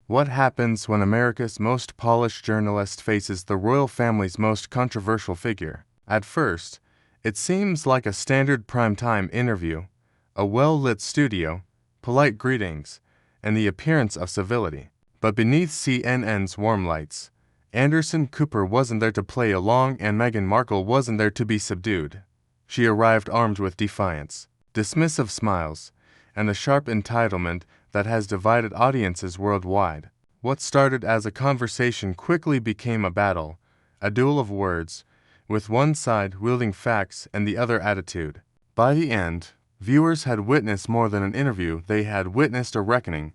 What happens when America's most polished journalist faces the royal family's most controversial figure? At first, it seems like a standard primetime interview, a well-lit studio, polite greetings, and the appearance of civility. But beneath CNN's warm lights, Anderson Cooper wasn't there to play along and Meghan Markle wasn't there to be subdued. She arrived armed with defiance, dismissive smiles, and the sharp entitlement that has divided audiences worldwide. What started as a conversation quickly became a battle, a duel of words, with one side wielding facts and the other attitude. By the end, viewers had witnessed more than an interview, they had witnessed a reckoning.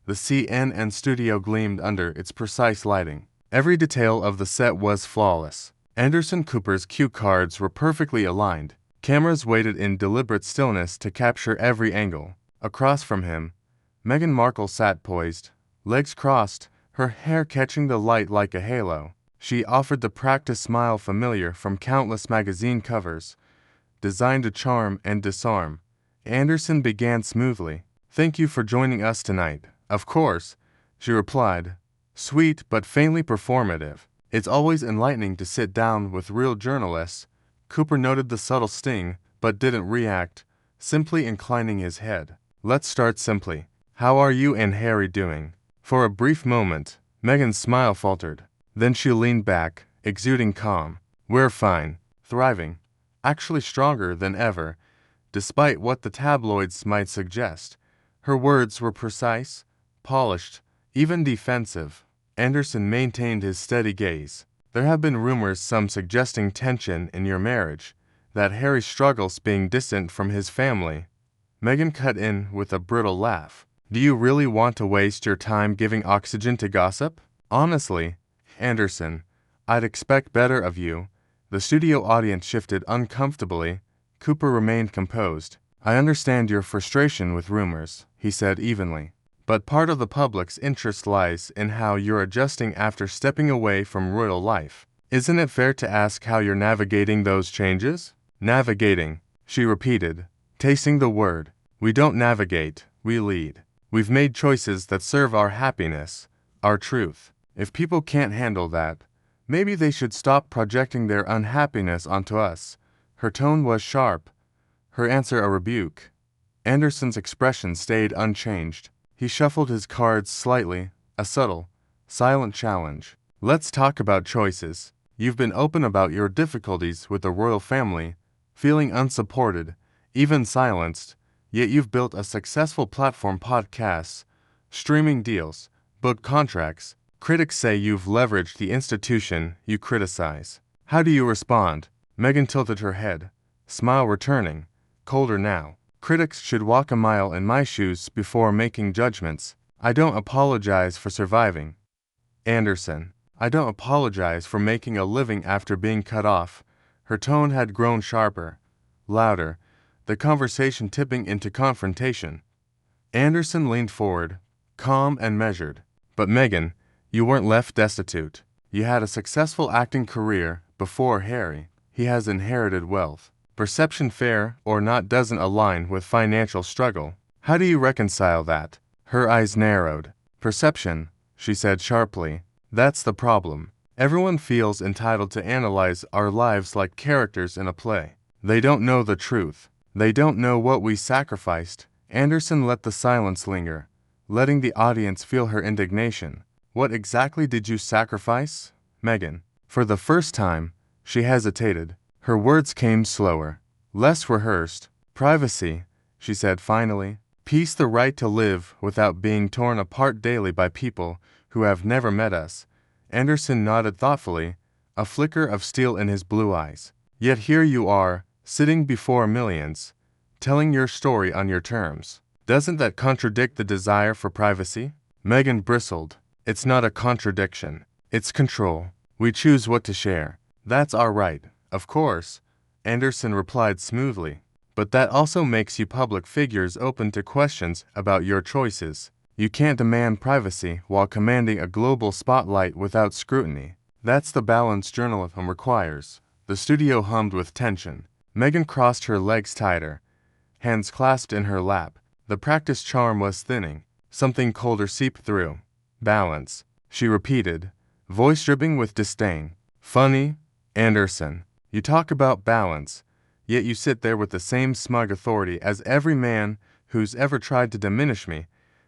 The CNN studio gleamed under its precise lighting. Every detail of the set was flawless. Anderson Cooper's cue cards were perfectly aligned. Cameras waited in deliberate stillness to capture every angle. Across from him, Meghan Markle sat poised, legs crossed, her hair catching the light like a halo. She offered the practiced smile familiar from countless magazine covers, designed to charm and disarm. Anderson began smoothly. "Thank you for joining us tonight." "Of course," she replied, sweet but faintly performative. "It's always enlightening to sit down with real journalists." Cooper noted the subtle sting, but didn't react, simply inclining his head. "Let's start simply. How are you and Harry doing?" For a brief moment, Meghan's smile faltered. Then she leaned back, exuding calm. "We're fine, thriving, actually stronger than ever, despite what the tabloids might suggest." Her words were precise, polished, even defensive. Anderson maintained his steady gaze. "There have been rumors, some suggesting tension in your marriage, that Harry struggles being distant from his family." Meghan cut in with a brittle laugh. "Do you really want to waste your time giving oxygen to gossip?" "Honestly, Anderson, I'd expect better of you." The studio audience shifted uncomfortably. Cooper remained composed. "I understand your frustration with rumors," he said evenly. "But part of the public's interest lies in how you're adjusting after stepping away from royal life. Isn't it fair to ask how you're navigating those changes?" "Navigating," she repeated, tasting the word. "We don't navigate, we lead. We've made choices that serve our happiness, our truth. If people can't handle that, maybe they should stop projecting their unhappiness onto us." Her tone was sharp, her answer a rebuke. Anderson's expression stayed unchanged. He shuffled his cards slightly, a subtle, silent challenge. "Let's talk about choices. You've been open about your difficulties with the royal family, feeling unsupported, even silenced, yet you've built a successful platform: podcasts, streaming deals, book contracts. Critics say you've leveraged the institution you criticize. How do you respond?" Meghan tilted her head, smile returning, colder now. "Critics should walk a mile in my shoes before making judgments. I don't apologize for surviving, Anderson. I don't apologize for making a living after being cut off." Her tone had grown sharper, louder, the conversation tipping into confrontation. Anderson leaned forward, calm and measured. "But Meghan, you weren't left destitute. You had a successful acting career before Harry. He has inherited wealth. Perception, fair or not, doesn't align with financial struggle. How do you reconcile that?" Her eyes narrowed. "Perception," she said sharply. "That's the problem. Everyone feels entitled to analyze our lives like characters in a play. They don't know the truth. They don't know what we sacrificed." Anderson let the silence linger, letting the audience feel her indignation. "What exactly did you sacrifice, Meghan?" For the first time, she hesitated. Her words came slower, less rehearsed. "Privacy," she said finally. "Peace, the right to live without being torn apart daily by people who have never met us." Anderson nodded thoughtfully, a flicker of steel in his blue eyes. "Yet here you are, sitting before millions, telling your story on your terms. Doesn't that contradict the desire for privacy?" Meghan bristled. "It's not a contradiction. It's control. We choose what to share. That's our right, of course," Anderson replied smoothly. "But that also makes you public figures open to questions about your choices. You can't demand privacy while commanding a global spotlight without scrutiny. That's the balance journalism requires." The studio hummed with tension. Meghan crossed her legs tighter, hands clasped in her lap. The practiced charm was thinning. Something colder seeped through. Balance, she repeated, voice dripping with disdain. Funny, Anderson. You talk about balance, yet you sit there with the same smug authority as every man who's ever tried to diminish me.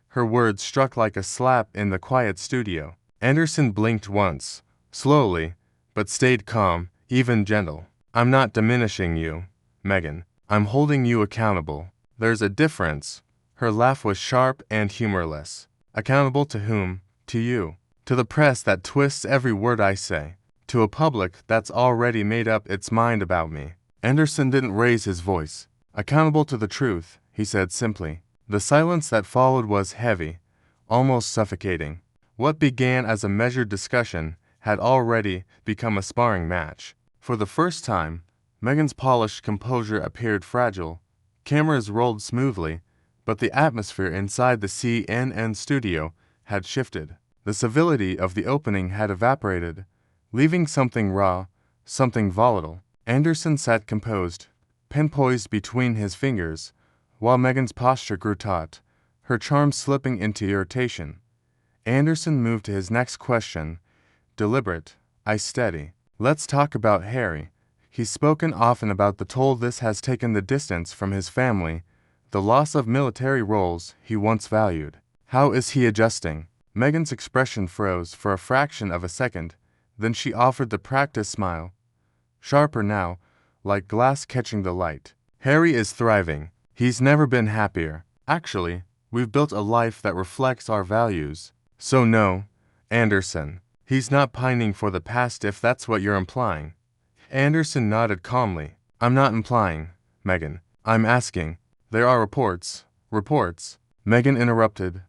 Her words struck like a slap in the quiet studio. Anderson blinked once, slowly, but stayed calm, even gentle. I'm not diminishing you, Meghan. I'm holding you accountable. There's a difference. Her laugh was sharp and humorless. Accountable to whom? To you. To the press that twists every word I say. To a public that's already made up its mind about me. Anderson didn't raise his voice. Accountable to the truth, he said simply. The silence that followed was heavy, almost suffocating. What began as a measured discussion had already become a sparring match. For the first time, Meghan's polished composure appeared fragile. Cameras rolled smoothly, but the atmosphere inside the CNN studio had shifted. The civility of the opening had evaporated, leaving something raw, something volatile. Anderson sat composed, pen poised between his fingers, while Meghan's posture grew taut, her charm slipping into irritation. Anderson moved to his next question, deliberate, steady. Let's talk about Harry. He's spoken often about the toll this has taken, the distance from his family, the loss of military roles he once valued. How is he adjusting? Meghan's expression froze for a fraction of a second, then she offered the practiced smile, sharper now, like glass catching the light. Harry is thriving. He's never been happier. Actually, we've built a life that reflects our values. So no, Anderson. He's not pining for the past, if that's what you're implying. Anderson nodded calmly. I'm not implying, Meghan. I'm asking. There are reports. Reports. Meghan interrupted,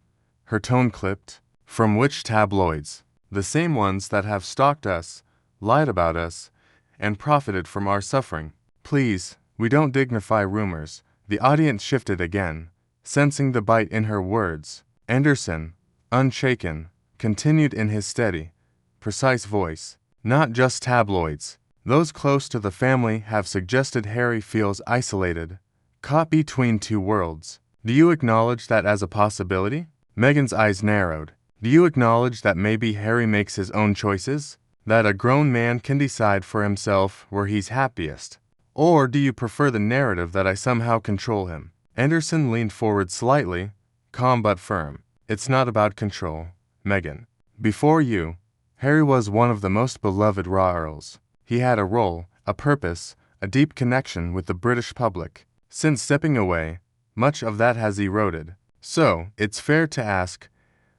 her tone clipped. From which tabloids? The same ones that have stalked us, lied about us, and profited from our suffering. Please, we don't dignify rumors. The audience shifted again, sensing the bite in her words. Anderson, unshaken, continued in his steady, precise voice. Not just tabloids. Those close to the family have suggested Harry feels isolated, caught between two worlds. Do you acknowledge that as a possibility? Meghan's eyes narrowed. Do you acknowledge that maybe Harry makes his own choices? That a grown man can decide for himself where he's happiest? Or do you prefer the narrative that I somehow control him? Anderson leaned forward slightly, calm but firm. It's not about control, Meghan. Before you, Harry was one of the most beloved royals. He had a role, a purpose, a deep connection with the British public. Since stepping away, much of that has eroded. So, it's fair to ask,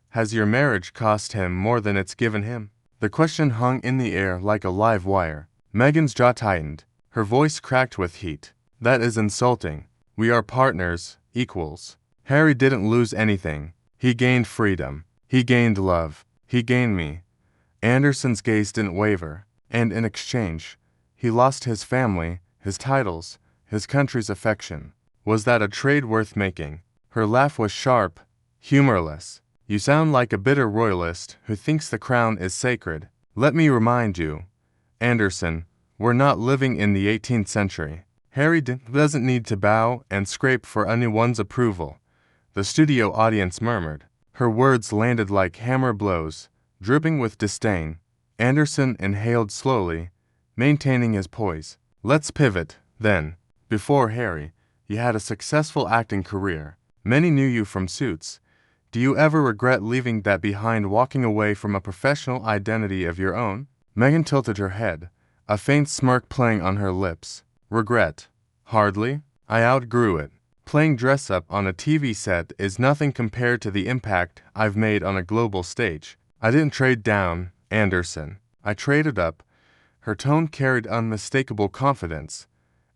has your marriage cost him more than it's given him? The question hung in the air like a live wire. Meghan's jaw tightened, her voice cracked with heat. That is insulting. We are partners, equals. Harry didn't lose anything. He gained freedom. He gained love. He gained me. Anderson's gaze didn't waver, and in exchange, he lost his family, his titles, his country's affection. Was that a trade worth making? Her laugh was sharp, humorless. You sound like a bitter royalist who thinks the crown is sacred. Let me remind you, Anderson, we're not living in the 18th century. Harry doesn't need to bow and scrape for anyone's approval. The studio audience murmured. Her words landed like hammer blows, dripping with disdain. Anderson inhaled slowly, maintaining his poise. Let's pivot, then. Before Harry, you had a successful acting career. Many knew you from Suits. Do you ever regret leaving that behind, walking away from a professional identity of your own? Meghan tilted her head, a faint smirk playing on her lips. Regret? Hardly. I outgrew it. Playing dress-up on a TV set is nothing compared to the impact I've made on a global stage. I didn't trade down, Anderson. I traded up. Her tone carried unmistakable confidence.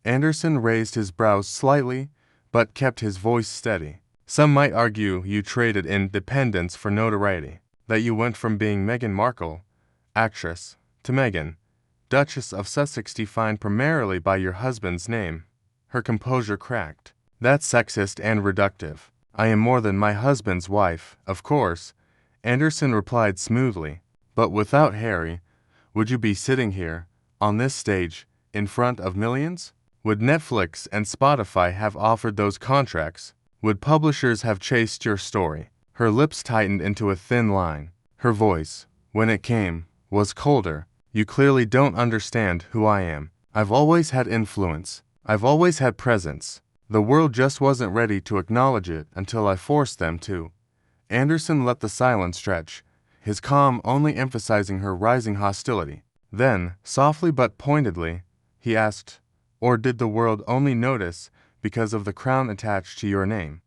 Anderson raised his brows slightly, but kept his voice steady. Some might argue you traded independence for notoriety, that you went from being Meghan Markle, actress, to Meghan, Duchess of Sussex, defined primarily by your husband's name. Her composure cracked. That's sexist and reductive. I am more than my husband's wife, of course, Anderson replied smoothly. But without Harry, would you be sitting here, on this stage, in front of millions? Would Netflix and Spotify have offered those contracts? Would publishers have chased your story? Her lips tightened into a thin line. Her voice, when it came, was colder. You clearly don't understand who I am. I've always had influence. I've always had presence. The world just wasn't ready to acknowledge it until I forced them to. Anderson let the silence stretch, his calm only emphasizing her rising hostility. Then, softly but pointedly, he asked, "Or did the world only notice because of the crown attached to your name?"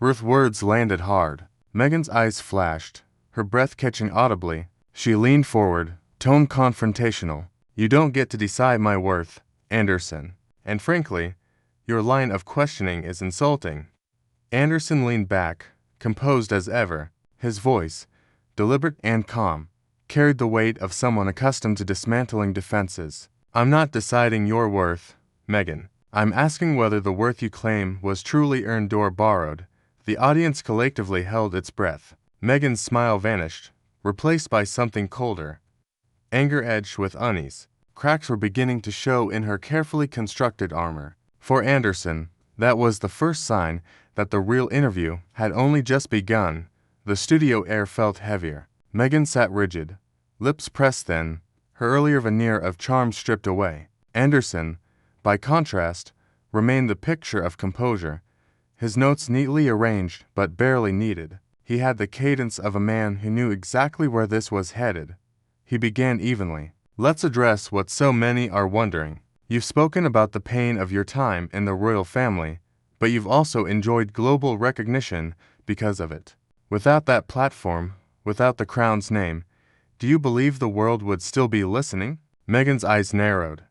Ruth's words landed hard. Meghan's eyes flashed, her breath catching audibly. She leaned forward, tone confrontational. "You don't get to decide my worth, Anderson. And frankly, your line of questioning is insulting." Anderson leaned back, composed as ever. His voice, deliberate and calm, carried the weight of someone accustomed to dismantling defenses. "I'm not deciding your worth, Meghan. I'm asking whether the worth you claim was truly earned or borrowed." The audience collectively held its breath. Meghan's smile vanished, replaced by something colder, anger edged with unease. Cracks were beginning to show in her carefully constructed armor. For Anderson, that was the first sign that the real interview had only just begun. The studio air felt heavier. Meghan sat rigid, lips pressed thin, her earlier veneer of charm stripped away. Anderson, by contrast, remained the picture of composure, his notes neatly arranged but barely needed. He had the cadence of a man who knew exactly where this was headed. He began evenly. "Let's address what so many are wondering. You've spoken about the pain of your time in the royal family, but you've also enjoyed global recognition because of it. Without that platform, without the crown's name, do you believe the world would still be listening?" Meghan's eyes narrowed.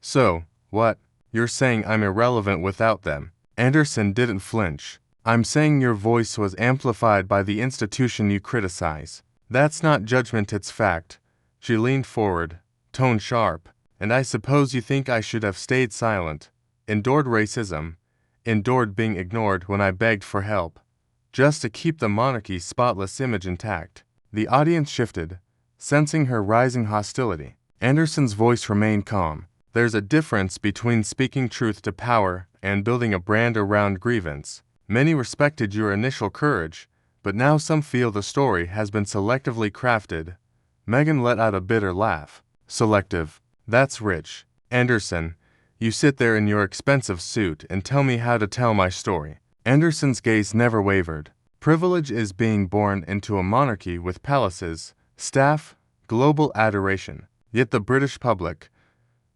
"So, what? You're saying I'm irrelevant without them?" Anderson didn't flinch. "I'm saying your voice was amplified by the institution you criticize. That's not judgment, it's fact." She leaned forward, tone sharp. "And I suppose you think I should have stayed silent, endured racism, endured being ignored when I begged for help, just to keep the monarchy's spotless image intact." The audience shifted, sensing her rising hostility. Anderson's voice remained calm. "There's a difference between speaking truth to power and building a brand around grievance. Many respected your initial courage, but now some feel the story has been selectively crafted." Meghan let out a bitter laugh. "Selective. That's rich. Anderson, you sit there in your expensive suit and tell me how to tell my story." Anderson's gaze never wavered. "Privilege is being born into a monarchy with palaces, staff, global adoration. Yet the British public,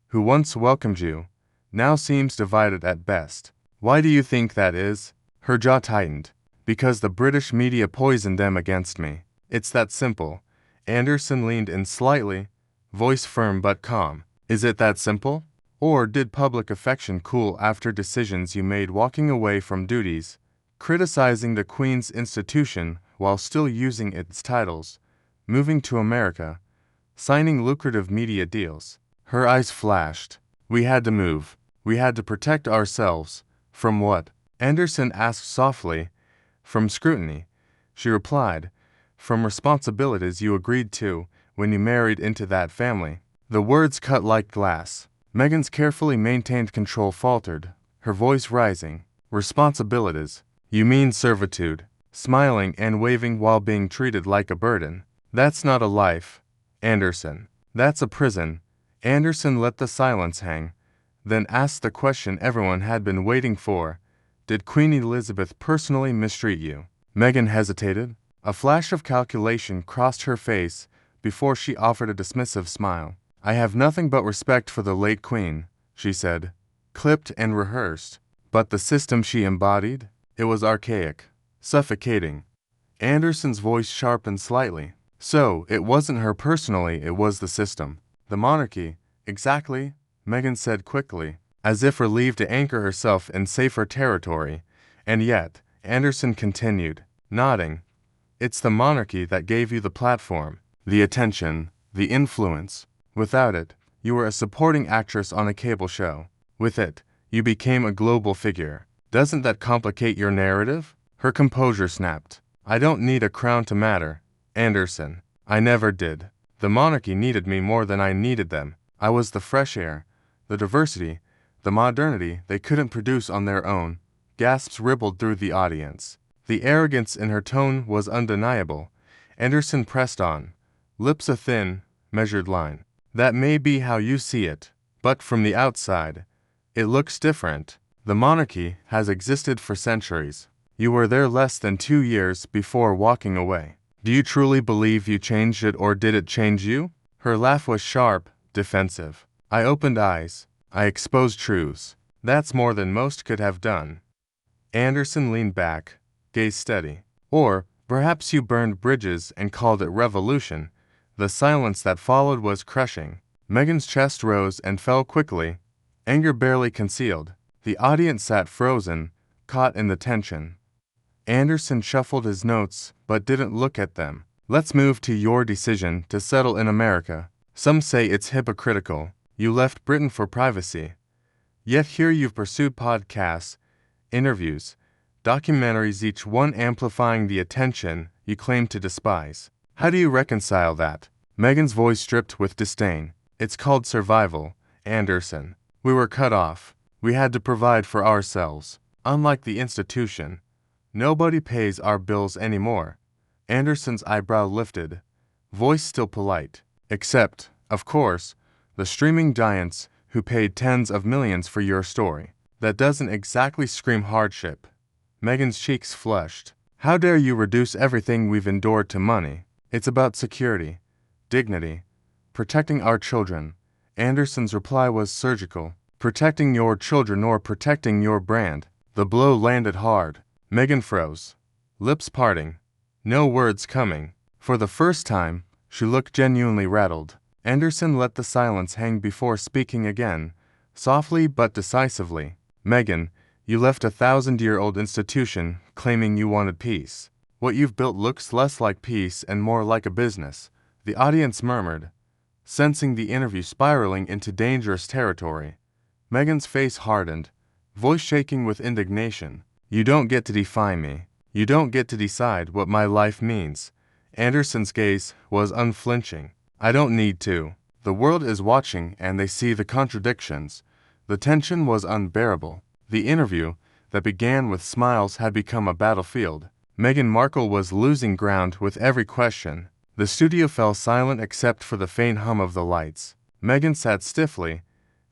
who once welcomed you, now seems divided at best. Why do you think that is?" Her jaw tightened. "Because the British media poisoned them against me. It's that simple." Anderson leaned in slightly, voice firm but calm. "Is it that simple? Or did public affection cool after decisions you made walking away from duties, criticizing the Queen's institution while still using its titles, moving to America, signing lucrative media deals?" Her eyes flashed. "We had to move. We had to protect ourselves." "From what?" Anderson asked softly. "From scrutiny," she replied. "From responsibilities you agreed to when you married into that family." The words cut like glass. Meghan's carefully maintained control faltered, her voice rising. "Responsibilities? You mean servitude?" Smiling and waving while being treated like a burden. "That's not a life, Anderson. That's a prison." Anderson let the silence hang, then asked the question everyone had been waiting for. "Did Queen Elizabeth personally mistreat you?" Meghan hesitated. A flash of calculation crossed her face before she offered a dismissive smile. "I have nothing but respect for the late Queen," she said, clipped and rehearsed. "But the system she embodied? It was archaic, suffocating." Anderson's voice sharpened slightly. "So, it wasn't her personally, it was the system." "The monarchy, exactly," Meghan said quickly, as if relieved to anchor herself in safer territory. "And yet," Anderson continued, nodding, "it's the monarchy that gave you the platform, the attention, the influence. Without it, you were a supporting actress on a cable show. With it, you became a global figure. Doesn't that complicate your narrative?" Her composure snapped. "I don't need a crown to matter, Anderson. I never did. The monarchy needed me more than I needed them. I was the fresh air, the diversity, the modernity they couldn't produce on their own." Gasps rippled through the audience. The arrogance in her tone was undeniable, Anderson pressed on, lips a thin, measured line. That may be how you see it, but from the outside, it looks different. The monarchy has existed for centuries. You were there less than 2 years before walking away. Do you truly believe you changed it, or did it change you? Her laugh was sharp, defensive. I opened eyes. I exposed truths. That's more than most could have done. Anderson leaned back, gaze steady. Or perhaps you burned bridges and called it revolution. The silence that followed was crushing. Meghan's chest rose and fell quickly, anger barely concealed. The audience sat frozen, caught in the tension. Anderson shuffled his notes but didn't look at them. Let's move to your decision to settle in America. Some say it's hypocritical. You left Britain for privacy. Yet here you've pursued podcasts, interviews, documentaries, each one amplifying the attention you claim to despise. How do you reconcile that? Meghan's voice dripped with disdain. It's called survival, Anderson. We were cut off. We had to provide for ourselves. Unlike the institution, nobody pays our bills anymore. Anderson's eyebrow lifted, voice still polite. Except, of course, the streaming giants who paid tens of millions for your story. That doesn't exactly scream hardship. Meghan's cheeks flushed. How dare you reduce everything we've endured to money? It's about security, dignity, protecting our children. Anderson's reply was surgical. Protecting your children or protecting your brand. The blow landed hard. Meghan froze, lips parting, no words coming. For the first time, she looked genuinely rattled. Anderson let the silence hang before speaking again, softly but decisively. Meghan, you left a 1,000-year-old institution claiming you wanted peace. What you've built looks less like peace and more like a business. The audience murmured, sensing the interview spiraling into dangerous territory. Meghan's face hardened, voice shaking with indignation. You don't get to define me. You don't get to decide what my life means. Anderson's gaze was unflinching. I don't need to. The world is watching and they see the contradictions. The tension was unbearable. The interview, that began with smiles, had become a battlefield. Meghan Markle was losing ground with every question. The studio fell silent except for the faint hum of the lights. Meghan sat stiffly,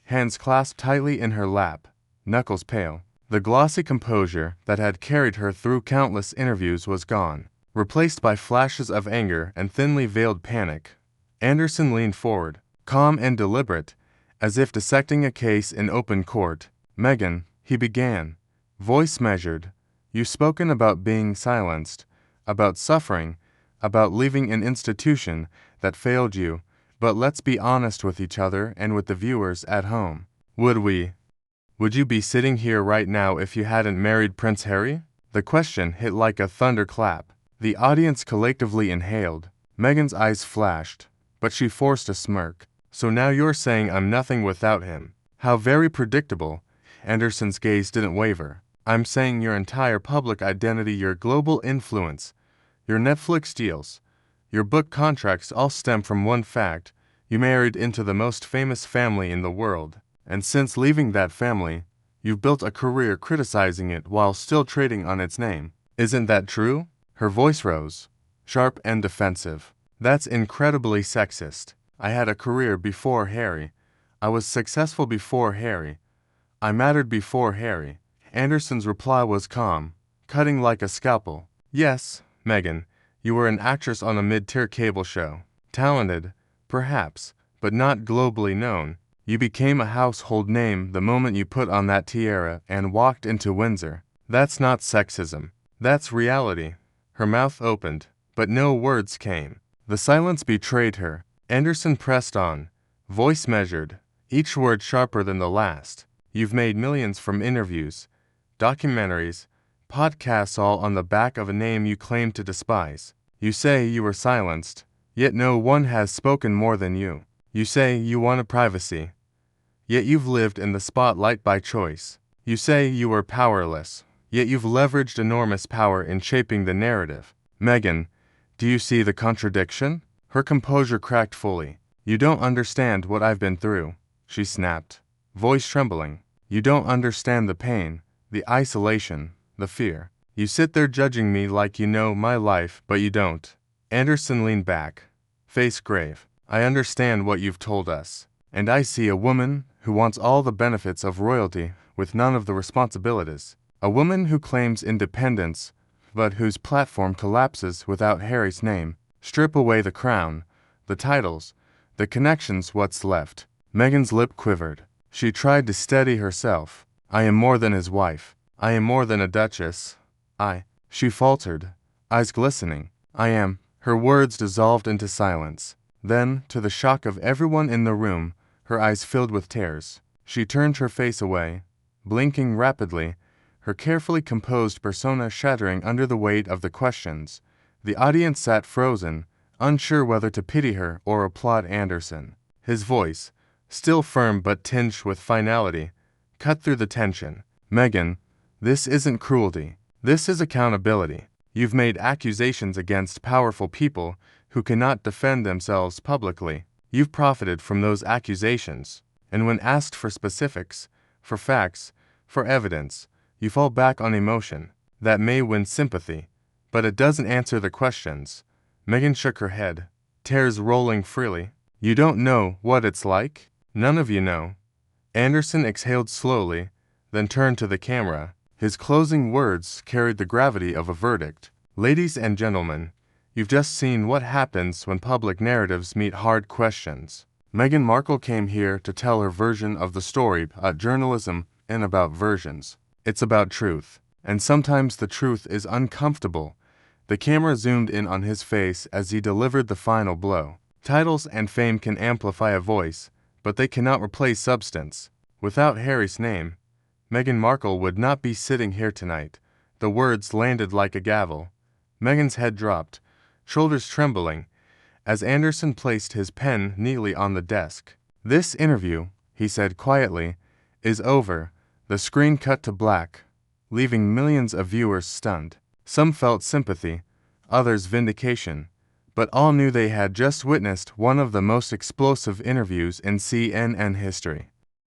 hands clasped tightly in her lap, knuckles pale. The glossy composure that had carried her through countless interviews was gone, replaced by flashes of anger and thinly veiled panic. Anderson leaned forward, calm and deliberate, as if dissecting a case in open court. Meghan, he began, voice measured, you've spoken about being silenced, about suffering, about leaving an institution that failed you, but let's be honest with each other and with the viewers at home. Would you be sitting here right now if you hadn't married Prince Harry? The question hit like a thunderclap. The audience collectively inhaled. Meghan's eyes flashed, but she forced a smirk. So now you're saying I'm nothing without him. How very predictable. Anderson's gaze didn't waver. I'm saying your entire public identity, your global influence, your Netflix deals, your book contracts all stem from one fact. You married into the most famous family in the world. And since leaving that family, you've built a career criticizing it while still trading on its name. Isn't that true? Her voice rose, sharp and defensive. That's incredibly sexist. I had a career before Harry. I was successful before Harry. I mattered before Harry. Anderson's reply was calm, cutting like a scalpel. Yes, Meghan, you were an actress on a mid-tier cable show. Talented, perhaps, but not globally known. You became a household name the moment you put on that tiara and walked into Windsor. That's not sexism. That's reality. Her mouth opened, but no words came. The silence betrayed her. Anderson pressed on, voice measured, each word sharper than the last. You've made millions from interviews, documentaries, podcasts, all on the back of a name you claim to despise. You say you were silenced, yet no one has spoken more than you. You say you wanted privacy, yet you've lived in the spotlight by choice. You say you were powerless, yet you've leveraged enormous power in shaping the narrative. Meghan, do you see the contradiction? Her composure cracked fully. You don't understand what I've been through, she snapped, voice trembling. You don't understand the pain, the isolation, the fear. You sit there judging me like you know my life, but you don't. Anderson leaned back, face grave. I understand what you've told us, and I see a woman who wants all the benefits of royalty with none of the responsibilities. A woman who claims independence, but whose platform collapses without Harry's name. Strip away the crown, the titles, the connections, what's left? Meghan's lip quivered. She tried to steady herself. I am more than his wife. I am more than a duchess. She faltered, eyes glistening. I am. Her words dissolved into silence. Then, to the shock of everyone in the room, her eyes filled with tears. She turned her face away, blinking rapidly, her carefully composed persona shattering under the weight of the questions. The audience sat frozen, unsure whether to pity her or applaud Anderson. His voice, still firm but tinged with finality, cut through the tension. Meghan, this isn't cruelty. This is accountability. You've made accusations against powerful people who cannot defend themselves publicly. You've profited from those accusations, and when asked for specifics, for facts, for evidence, you fall back on emotion. That may win sympathy, but it doesn't answer the questions. Meghan shook her head, tears rolling freely. You don't know what it's like? None of you know. Anderson exhaled slowly, then turned to the camera. His closing words carried the gravity of a verdict. Ladies and gentlemen, you've just seen what happens when public narratives meet hard questions. Meghan Markle came here to tell her version of the story about journalism and about versions. It's about truth, and sometimes the truth is uncomfortable. The camera zoomed in on his face as he delivered the final blow. Titles and fame can amplify a voice, but they cannot replace substance. Without Harry's name, Meghan Markle would not be sitting here tonight. The words landed like a gavel. Meghan's head dropped, shoulders trembling, as Anderson placed his pen neatly on the desk. This interview, he said quietly, is over. The screen cut to black, leaving millions of viewers stunned. Some felt sympathy, others vindication, but all knew they had just witnessed one of the most explosive interviews in CNN history.